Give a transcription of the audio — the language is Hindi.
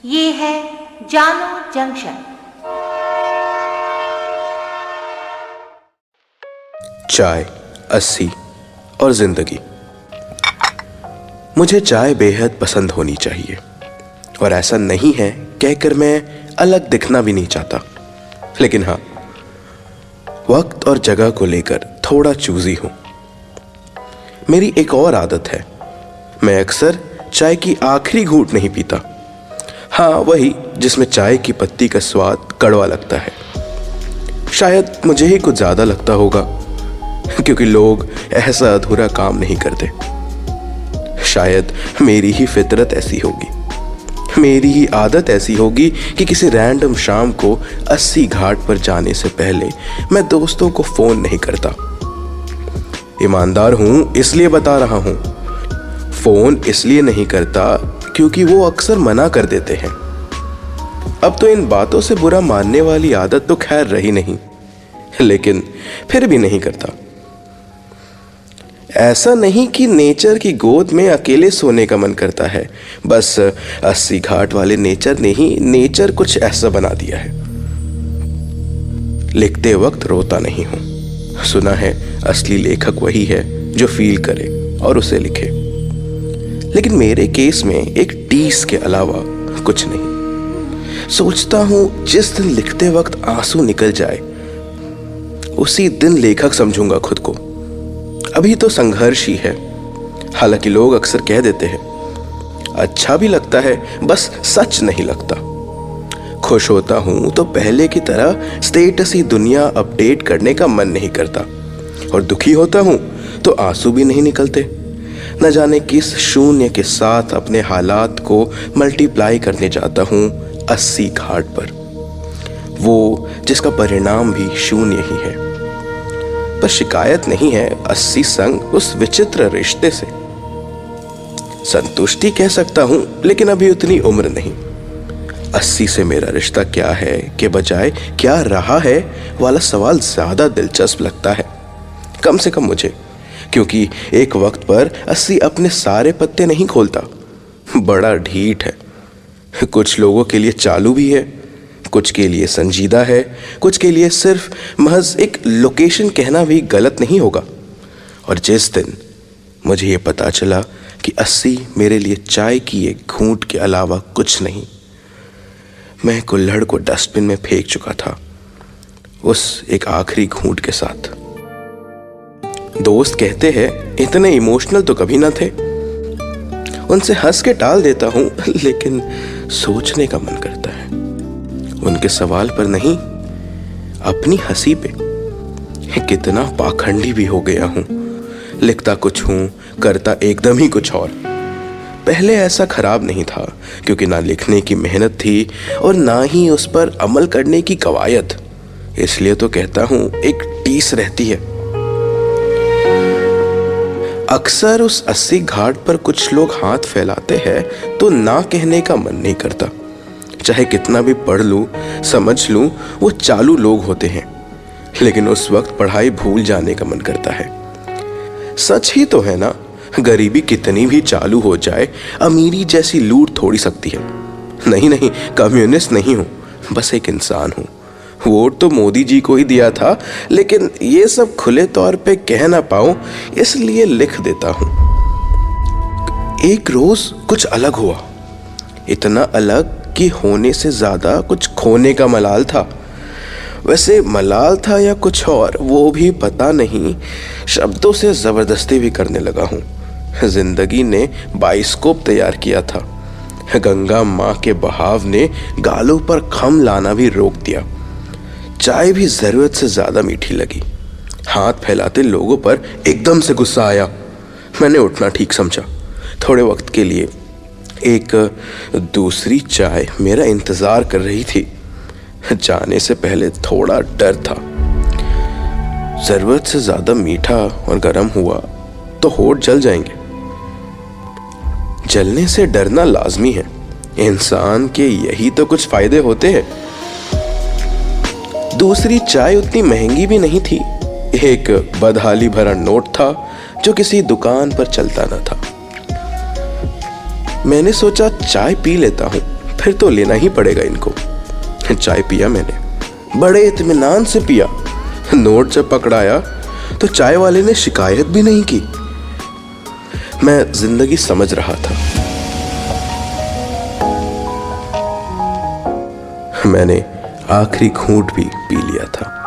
ये है जानो जंक्शन। चाय, अस्सी और जिंदगी। मुझे चाय बेहद पसंद होनी चाहिए और ऐसा नहीं है कहकर मैं अलग दिखना भी नहीं चाहता, लेकिन हाँ, वक्त और जगह को लेकर थोड़ा चूजी हूं। मेरी एक और आदत है, मैं अक्सर चाय की आखिरी घूंट नहीं पीता। हाँ, वही जिसमें चाय की पत्ती का स्वाद कड़वा लगता है। शायद मुझे ही कुछ ज्यादा लगता होगा, क्योंकि लोग ऐसा अधूरा काम नहीं करते। शायद मेरी ही फितरत ऐसी होगी, मेरी ही आदत ऐसी होगी कि किसी रैंडम शाम को 80 घाट पर जाने से पहले मैं दोस्तों को फोन नहीं करता। ईमानदार हूं इसलिए बता रहा हूं, फोन इसलिए नहीं करता क्योंकि वो अक्सर मना कर देते हैं। अब तो इन बातों से बुरा मानने वाली आदत तो खैर रही नहीं, लेकिन फिर भी नहीं करता। ऐसा नहीं कि नेचर की गोद में अकेले सोने का मन करता है, बस 80 घाट वाले नेचर ने ही नेचर कुछ ऐसा बना दिया है। लिखते वक्त रोता नहीं हूं। सुना है असली लेखक वही है जो फील करे और उसे लिखे, लेकिन मेरे केस में एक टीस के अलावा कुछ नहीं। सोचता हूं जिस दिन लिखते वक्त आंसू निकल जाए उसी दिन लेखक समझूंगा खुद को। अभी तो संघर्ष ही है। हालांकि लोग अक्सर कह देते हैं, अच्छा भी लगता है, बस सच नहीं लगता। खुश होता हूं तो पहले की तरह स्टेटस ही दुनिया अपडेट करने का मन नहीं करता, और दुखी होता हूं तो आंसू भी नहीं निकलते। न जाने किस शून्य के साथ अपने हालात को मल्टीप्लाई करने जाता हूं 80 घाट पर, वो जिसका परिणाम भी शून्य ही है। पर शिकायत नहीं है 80 संग उस विचित्र रिश्ते से। संतुष्टि कह सकता हूं, लेकिन अभी उतनी उम्र नहीं। 80 से मेरा रिश्ता क्या है के बजाय क्या रहा है वाला सवाल ज्यादा दिलचस्प लगता है, कम से कम मुझे, क्योंकि एक वक्त पर 80 अपने सारे पत्ते नहीं खोलता। बड़ा ढीठ है। कुछ लोगों के लिए चालू भी है, कुछ के लिए संजीदा है, कुछ के लिए सिर्फ महज एक लोकेशन कहना भी गलत नहीं होगा। और जिस दिन मुझे ये पता चला कि 80 मेरे लिए चाय की एक घूंट के अलावा कुछ नहीं, मैं कुल्हड़ को डस्टबिन में फेंक चुका था, उस एक आखिरी घूंट के साथ। दोस्त कहते हैं इतने इमोशनल तो कभी ना थे। उनसे हंस के टाल देता हूं, लेकिन सोचने का मन करता है। उनके सवाल पर नहीं, अपनी हंसी पे। कितना पाखंडी भी हो गया हूं। लिखता कुछ हूं, करता एकदम ही कुछ और। पहले ऐसा खराब नहीं था, क्योंकि ना लिखने की मेहनत थी और ना ही उस पर अमल करने की कवायद। इसलिए तो कहता हूं एक टीस रहती है। अक्सर उस 80 घाट पर कुछ लोग हाथ फैलाते हैं तो ना कहने का मन नहीं करता। चाहे कितना भी पढ़ लूं, समझ लूं, वो चालू लोग होते हैं, लेकिन उस वक्त पढ़ाई भूल जाने का मन करता है। सच ही तो है ना, गरीबी कितनी भी चालू हो जाए, अमीरी जैसी लूट थोड़ी सकती है। नहीं, कम्युनिस्ट नहीं हूं, बस एक इंसान हूं। वोट तो मोदी जी को ही दिया था, लेकिन ये सब खुले तौर पे कह ना पाऊं, इसलिए लिख देता हूं। एक रोज कुछ अलग हुआ, इतना अलग कि होने से ज्यादा कुछ खोने का मलाल था। वैसे मलाल था या कुछ और, वो भी पता नहीं। शब्दों से जबरदस्ती भी करने लगा हूं। जिंदगी ने बाइस्कोप तैयार किया था। गंगा माँ के बहाव ने गालों पर खम लाना भी रोक दिया। चाय भी जरूरत से ज्यादा मीठी लगी। हाथ फैलाते लोगों पर एकदम से गुस्सा आया। मैंने उठना ठीक समझा। थोड़े वक्त के लिए एक दूसरी चाय मेरा इंतजार कर रही थी। जाने से पहले थोड़ा डर था, जरूरत से ज्यादा मीठा और गर्म हुआ तो होठ जल जाएंगे। जलने से डरना लाजमी है, इंसान के यही तो कुछ फायदे होते हैं। दूसरी चाय उतनी महंगी भी नहीं थी। एक बदहाली भरा नोट था जो किसी दुकान पर चलता न था। मैंने सोचा चाय पी लेता हूं, फिर तो लेना ही पड़ेगा इनको। चाय पिया मैंने, बड़े इत्मीनान से पिया। नोट जब पकड़ाया तो चाय वाले ने शिकायत भी नहीं की। मैं जिंदगी समझ रहा था। मैंने आखिरी घूंट भी पी लिया था।